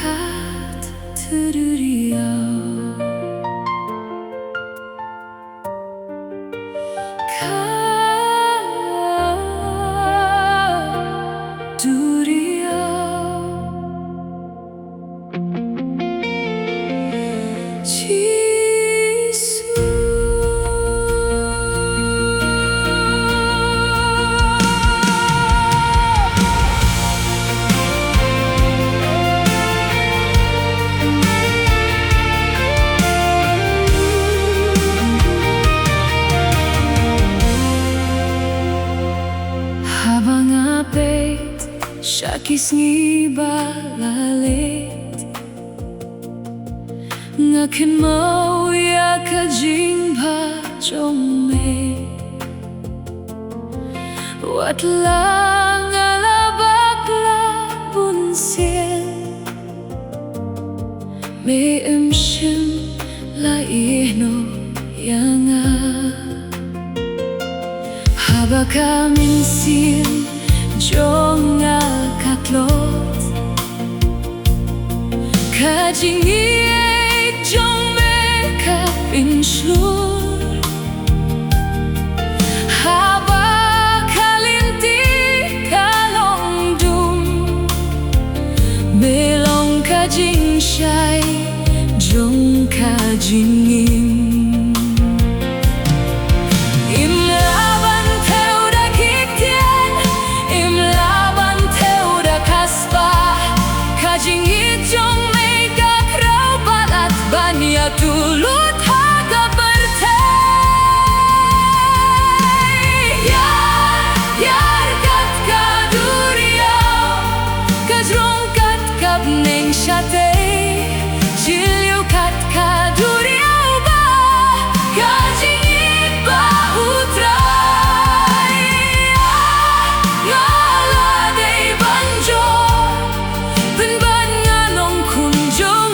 갓 들으리여 갓 두리여 지수 Habang apit siya kisngi balalit nga kin mau ya ka jing pa trong me wat lang alabak la bun sien me shim la ihno yanga haba kamin sil jong al katlot kajing jong me kapin shur haba kalinti kalong dum melong kajing shai jong kajing im tulut haga bertay yar kat kaduria kajrong kat kap neng shatay jilyu kat kaduria ba kajing ba utray ngala day banjo penban nganong kunjong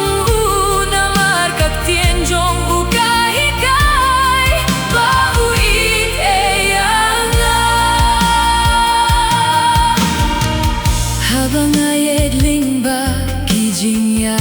habang ayedling ba kijing ya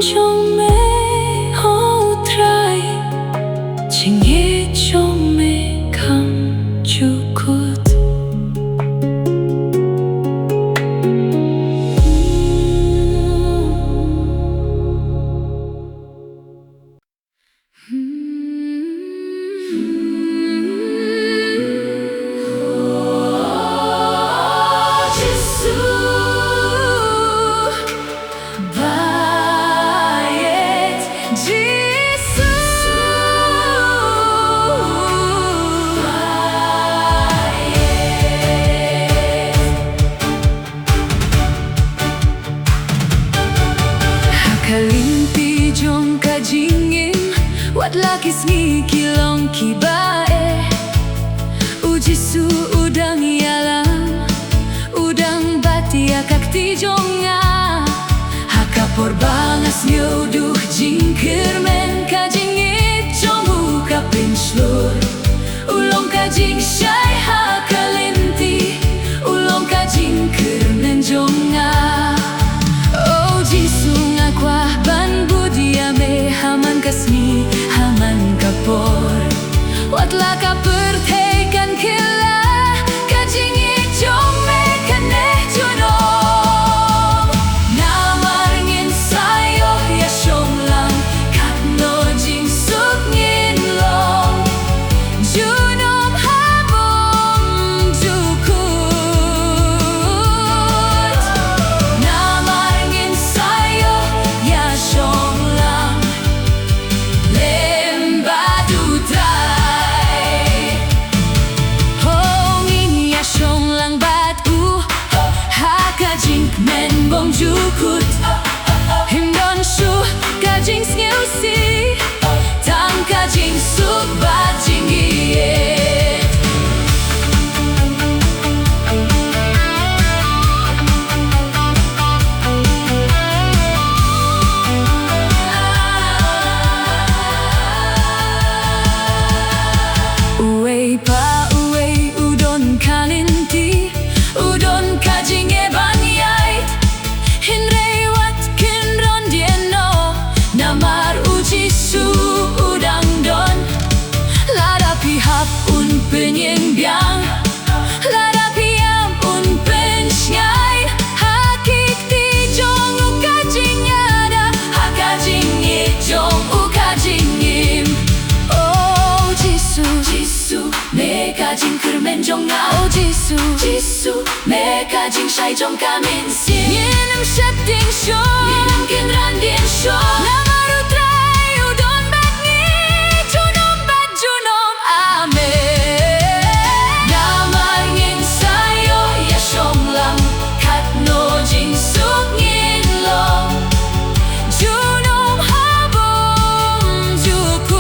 trong mê hậu trai chỉ nghe trong mê khăm chu cốt. Kalimpi jong kajingin wat lakis ngi kilong kibae uji su udang yalang udang batia kakti jonga hakapor bangas nyuduh jingkir men kajingit jong buka pinslur ulong kajing syai hakalinti ulong kajing kirmen jonga Kuah ban budia me haman kasmi haman kapor watla ka pertekan kila kajing ijong me kaneh junong namar ngin sayo ya shong lang kat no jing suk ngin long junom habong jukut namar ngin sayo ya shong lang lembadu trai hong in ya shong lang batu hakajing men bong jukut himdon shu kajing sneusi tang kajing suk bajing giet Uwei pa uwei udon kalinti udon kajing ebanyai hinrei wat kinron dieno namar uji su udang don lada pihap un penyeng biang lada piam un pensyai hakik ti jong u kajing ada hakajing ye jong u kajing im oh jisu me kajing kermen jonga oh jisu me kajing shai jong kamin sin yenam shatting sho yenam kenran dien sho namaru trai udon bat ngi junom bat junom ame namar ngin sayo ya shong lang kat no jing suk ngin long junom habong jukut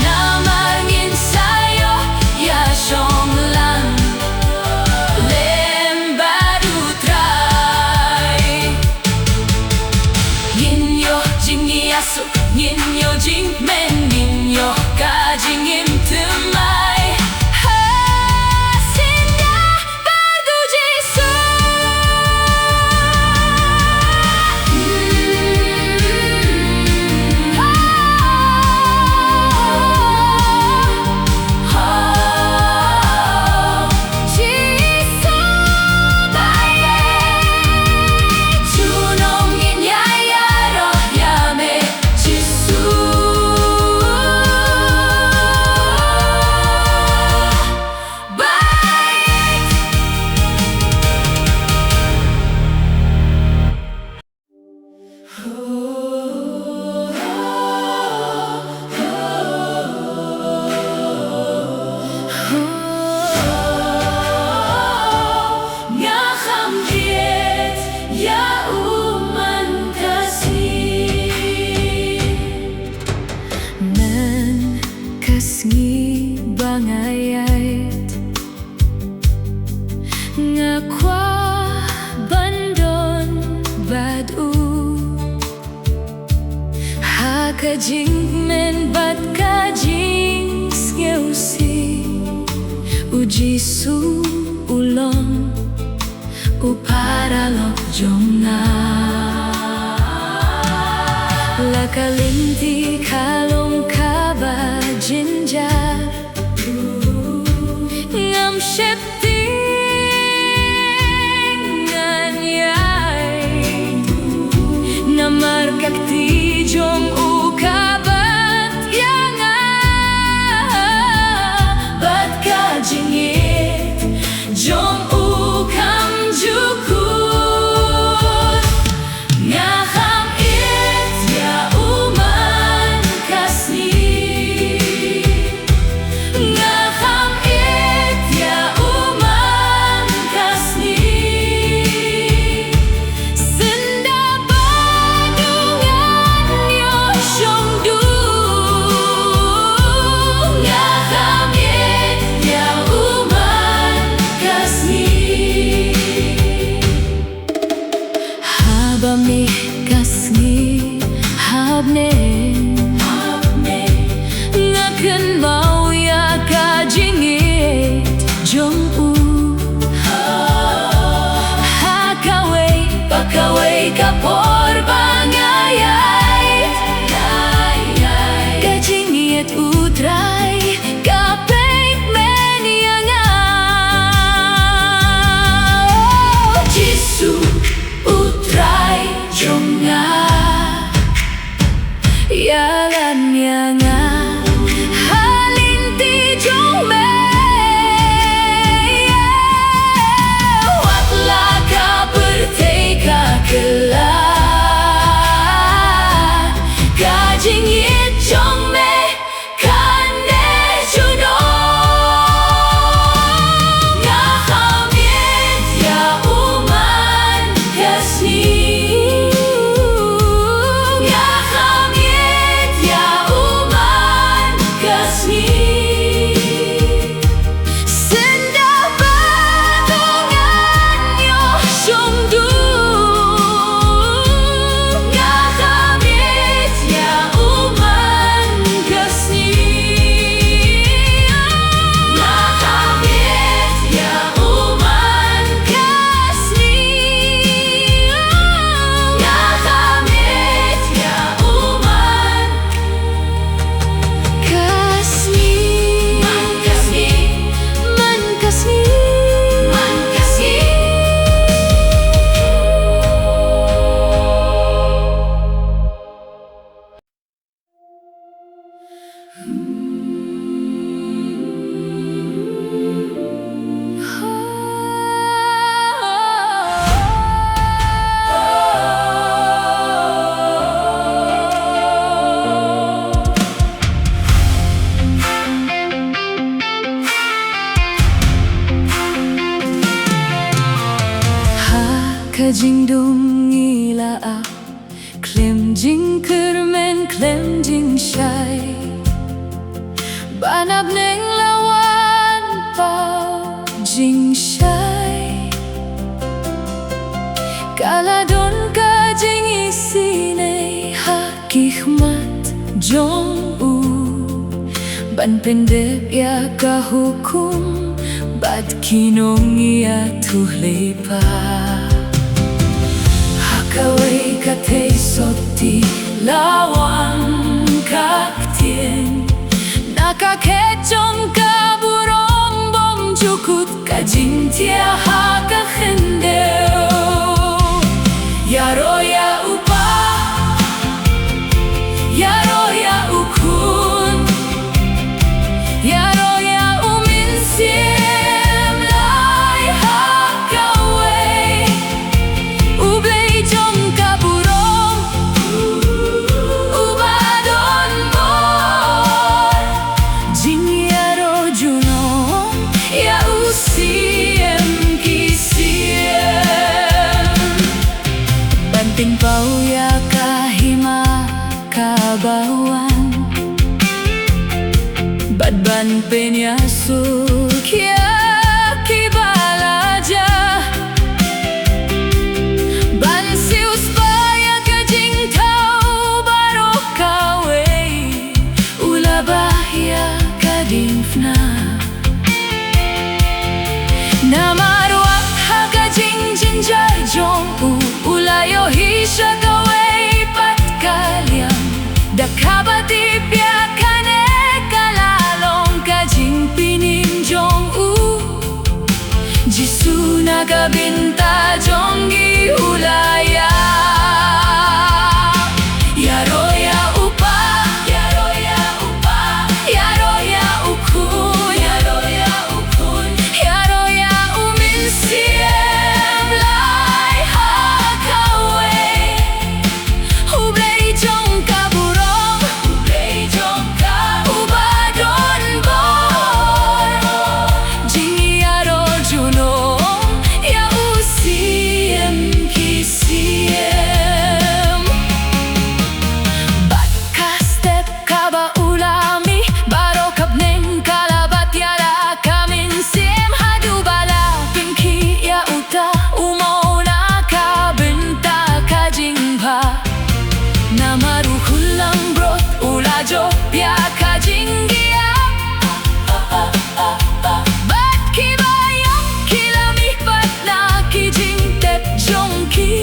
namar ngin sayo ya shong lang lembadu trai yin yo jing yasuk yin yo jing men yin yo kajing im temai hasinda bardu jisu jisu baye junong yin ya ya ro ya me jisu Ngaham diet ya uman kasih men kasngi bangayait ngakwa bandon badu hakajing men bat kajing skeusi uji su ulong uparalok jong na kalinti kalong kaba jinjar ngam shepti nganyai namar kakti jong ukabat yanga bat ka jingit jong ukam jukut ngaham it ya uman kasni ngaham it ya uman kasni senda badungan yo shongdu ngaham it ya uman kasni habame kasni habne ngakan mau ya kajingit jong u hakaway pakaway kapor bangayay kajingit utray kapek meniyanga jisu utray jonga yalan yanga halinti jongme watla ka berteka kelar kajingit jongme kane juno ngahamit ya uman kasni ngahamit ya uman kasni senda badungan yo shongdu ngahamit ya uman kasni ngahamit ya uman kasni ngahamit ya uman kasni man kasni man kasni man kasni kajing dong ila a klem jing kermen klem jing shai banab neng lawan pau jing shai kaladon kajing isine hakikmat jong u ban pendek ya ka hukum bat kinong ya tuh lepa hakaway katay soti lawang kaktien nakakechong kaburong bom jukut kajing tia hakakhendeo yaro ya upa yaro ya ukun yaro ya uminsiem lai hakaway ublay jong kaburong ubadon mor jing yaro junong ya usiem kisiem banting pau ya kahima kabawan badban penyasuk ya kibalaja bansius paya kajing tau barok kawe ulabah ya kadimfna namarwak hakajing jinjay jong ulayo hisha kawe pat kalyam nakabinta jonggi ulaya. Yaroya upa, yaroya upa, yaroya ukun, yaroya ukun, yaroya uminsiem lai hakawe. Hublay jong kaburong, hublay jong kabubadon boy. Jingi aro junong, ya usiem kisiem. Baka step kaba ulami, baro kabneng kalabat yara kamin sim hadu bala pinki ya uta umona kabinta kajingba. Namaru hulang brot ulajo pia kajingia. Bat kibayang kilami pat na kijing tep jongki.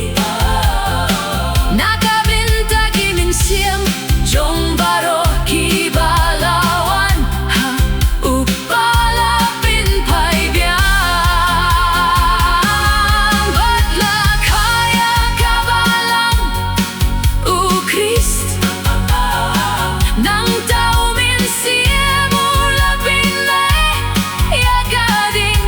Nakabinta giminsim jong baro kibalawan ha upala pinpay biang. Bat la kaya kabalang Christ nang tao minsiem ulapin le ya gading.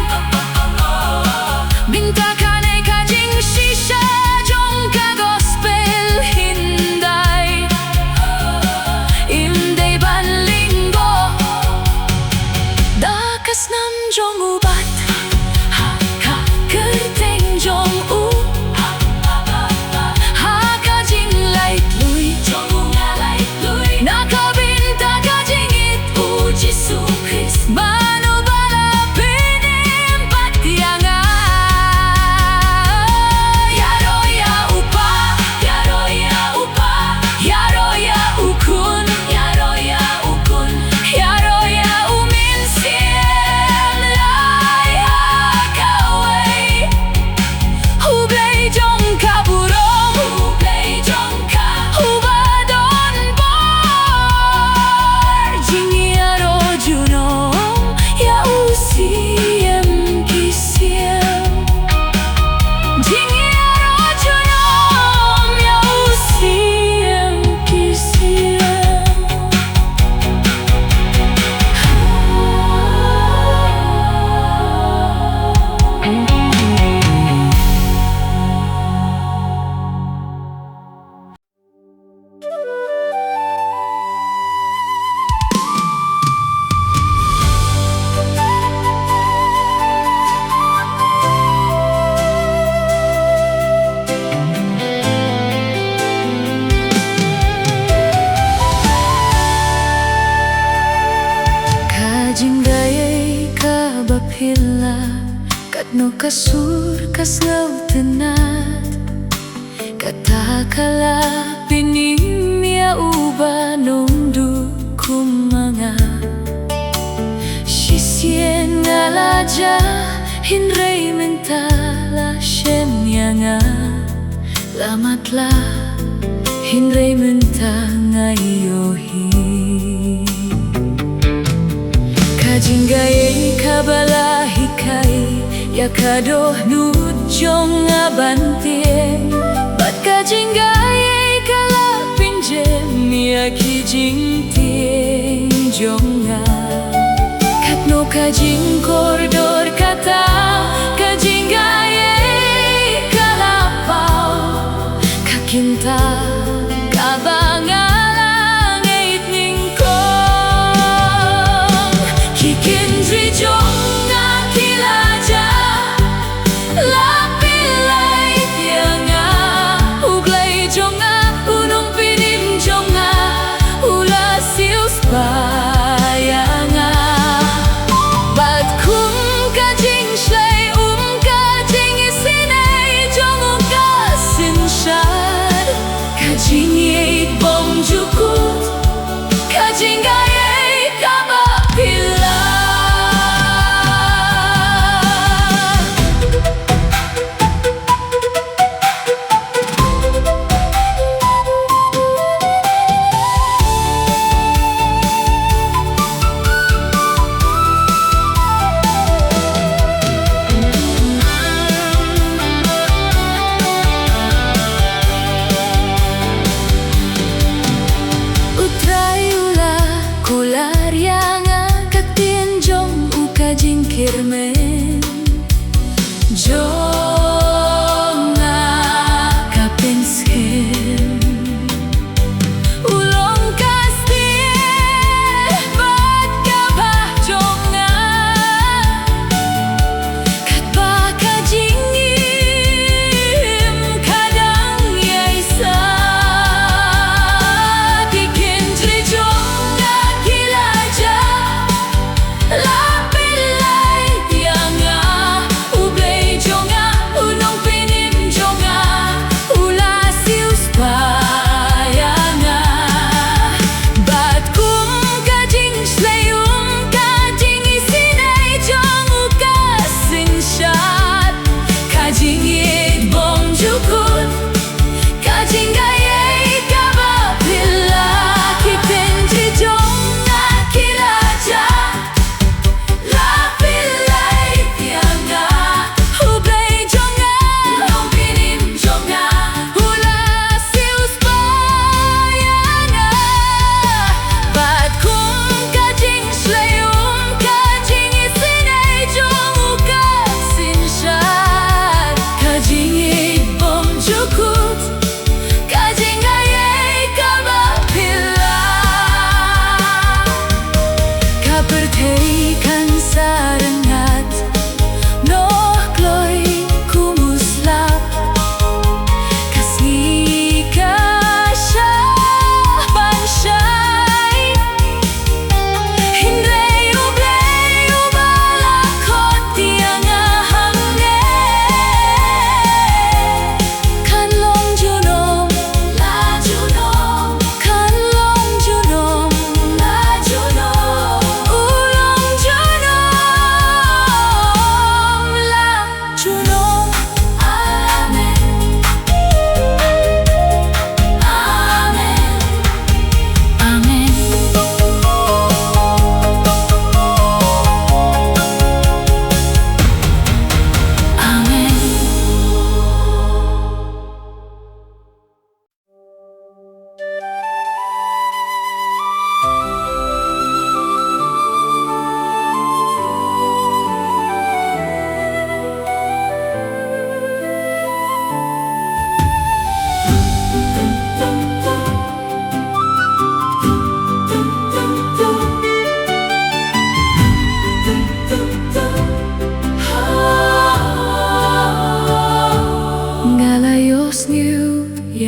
Binta kane kajing shisha jong ka gospel hinday. Imday banlinggo dakas nam jong ubat ha ka kerteng jong u. Hakajing light lui, jongunga light lui. Nakabinta kajing it u Jisu Christ. Banu bala pinim patianga. Yaroya upa, yaroya upa, yaroya ukun, yaroya ukun, yaroya uminsiem lai hakawe. Hublay jong kaburong, hublay jong kabubadon boy. Jingi aro junong, ya usiem kisiem. Jingi aro junong, ya usiem kisiem. Kajinggayay kabapila katno kasur kasngaw tenat. Katakala pinim ya uba nungdu kumanga. Sisien ngalaja hinrei mentala shenyanga. Lamatla hinrei mentangayohi. Kajinggayay kabala hikai yakadoh nujong abantie. Bat kajinggayay kala pinjem ya kijing tieng jonga. Katno kajing koridor kata kajinggayay kalapau kakinta kabangalang ait ningkong. Kikindri jonga kilaja lapilay tianga. Uglay jonga unong pinim jonga ula sius bayanga. Bat kum kajing shlay kajing isinay jong kasinsyad. Kajing yait bom jukut kajing gayay kabapila.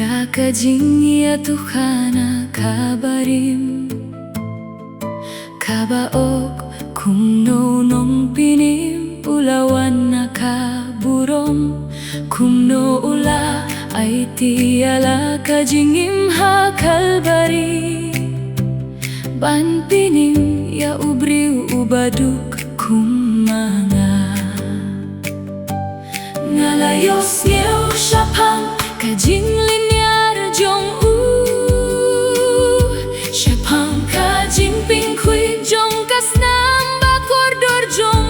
Ya kajing ya Tuhana kabarim kabaok kung nung pinim ulawan na kaburom kung no ula ay tiala kajingim ha kalbari ban pinim ya ubriw ubaduk kumanga ngalayos niyo syapang kajing linyar jong syapang kajing pingkui jong kasnam bakor dor jong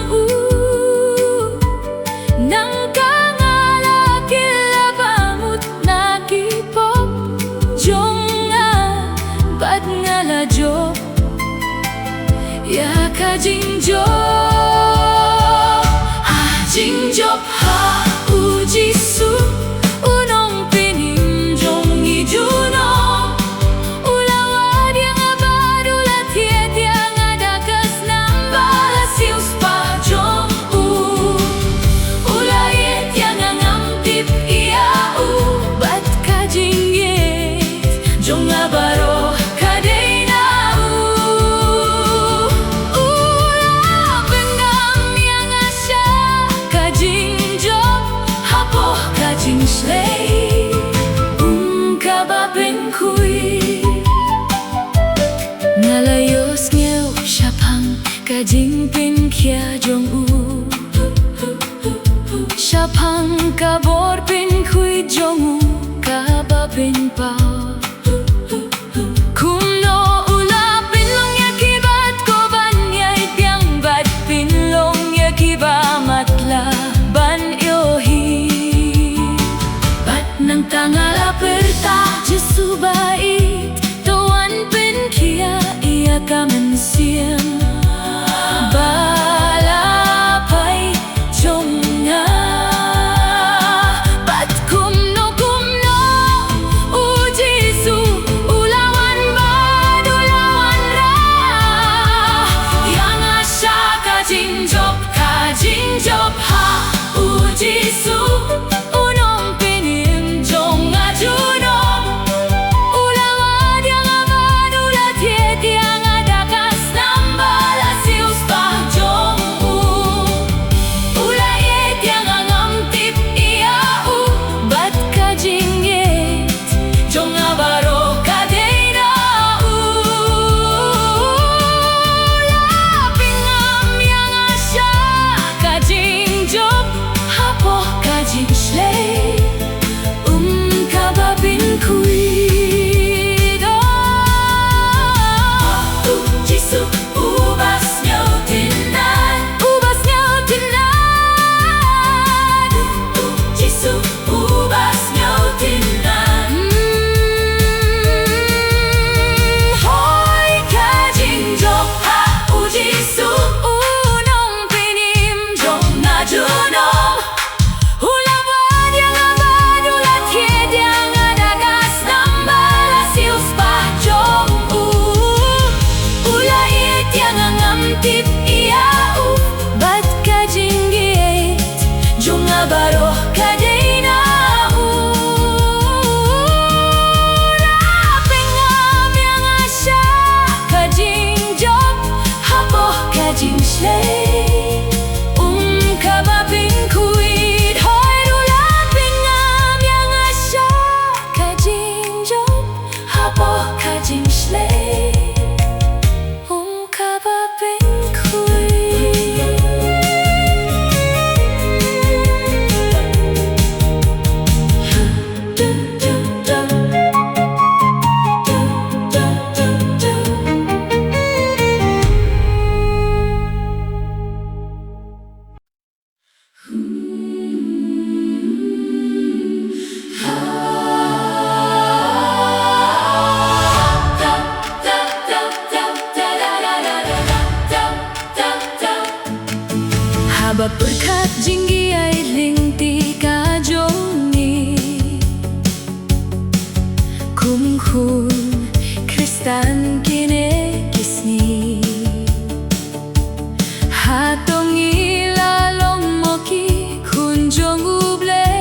nang kangala kilabamut nakipop jong nga bad ngala job ya kajing job ajing job ha uji su ngalayos niyo syapang kajing pin kia jong syapang kabor pin kui jong kaba pin pao kuno ula pinlong ya kibat ko ban yay tiang bat pinlong ya kiba matla ban yohi bat nang tangala perta jesubait tuan pin kia ia kamen siang balapay jonga bat kumno ujisu ulawan badulawan ra yang asya kajing job ha ujisu unong pinim jonga junom ulawan yang abadula tiet yang adakas nambala sius pa jong ulayet yang angamtip iau bat kajing yet jong abaro kadena lapingam yang asya kajing job hapo kajing shlay kababin kuido jisu ubas nyaw tinan jisu ubas nyaw tinan hoy kajing job ha ujisu unong pinim jong na junom ulawan yang abadula tiet yang adakas nambala sius pa jong ulayet yang angamtip iau bat kajing giet jong abaro kadena lapingam yang asya kajing job hapo kajing shlay kababin kuit hoy lapingam yang asya kajing job hapo kajing shlay kababin kuit haba berkat jinggi ay lingti kajongi kumhun kristan kine kisni hatong ilalong moki kunjong uble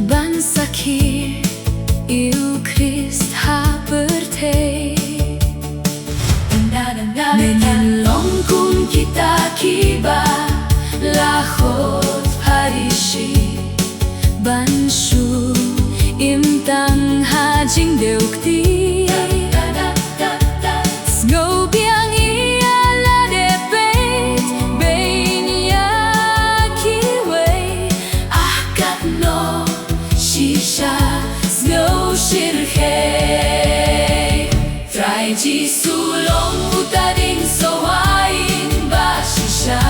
bansa terakhir Eucharist habertay Menelongkum kita kiba Lahot harishi Banshu imtang hajing deukti Sgo biang ia la debate Beinia kiwei Ahkat no shisha Sgo shirhei Trai ji sulong utading sowain ba shisha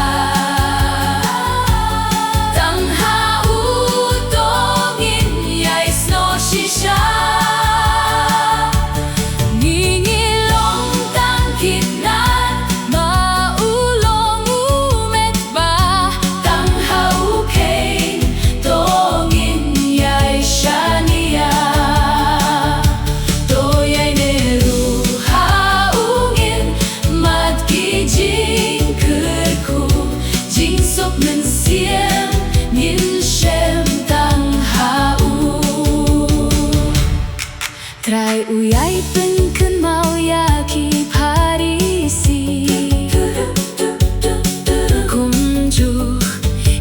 Trai uyai penken mau yaki parisi Kumju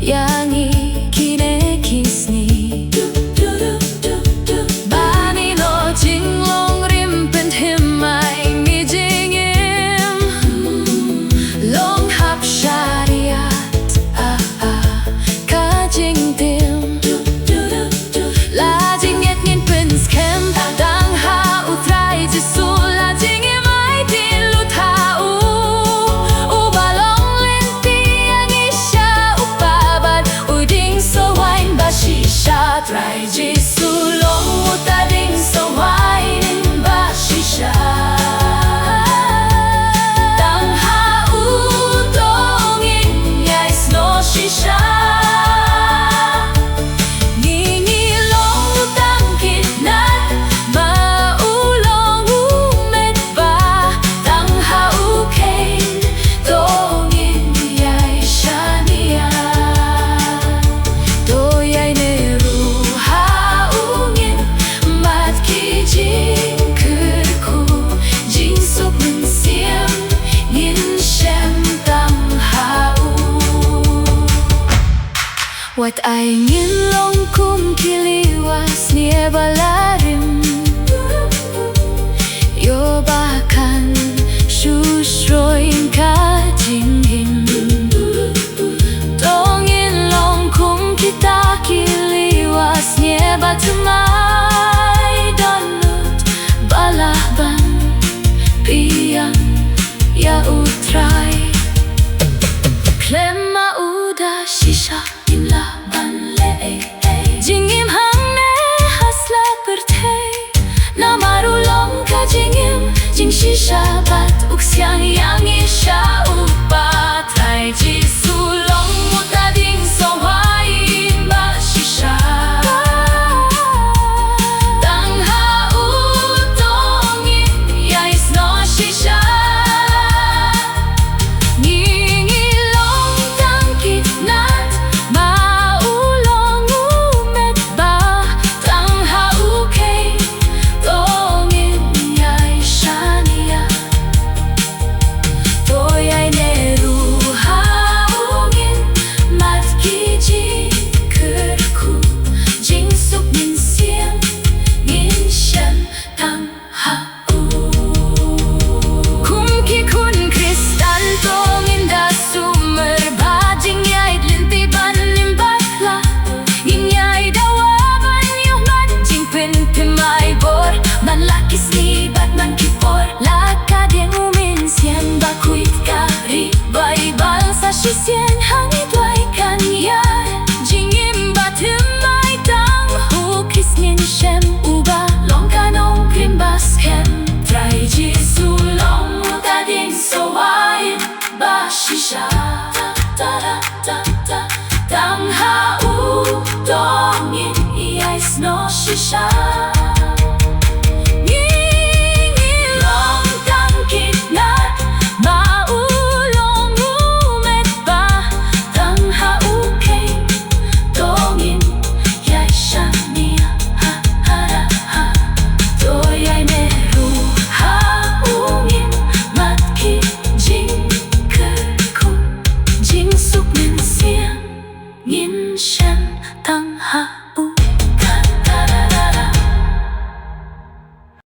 yangi kine kisni Bani no jinglong rimpent himai mi jingim Long hap syariat ka jing dim La jing yet ngin pens kem Trai ji sulong utading sawain ba shisha Tang ha utongin yais no shisha Ngingilong utang kinat maulong umet ba Tang ha ukain tongin yais shania Toyay ne Wat ay ngilong kum kiliwas niya balarim Yo bakan shusroin ka jinghim Tong ngilong kum kita kiliwas niya batumay Donut balahban piyang ya utray Klema uda shisha Jingim hang ne hasla pertay Na marulong ka jingim Jing shisha bat uksiang yang isha upa Trai ji sulong utading sawain ba shisha Tang ha utongin yais no shisha Ngingilong tangkit nat Shisien hangit wai kan ya Jingim batum mai tang Hu kisnin shem uba Long kanong krim bas kem Trai ji sulong utading sawain ba shisha Tang ha u dongin iais no shisha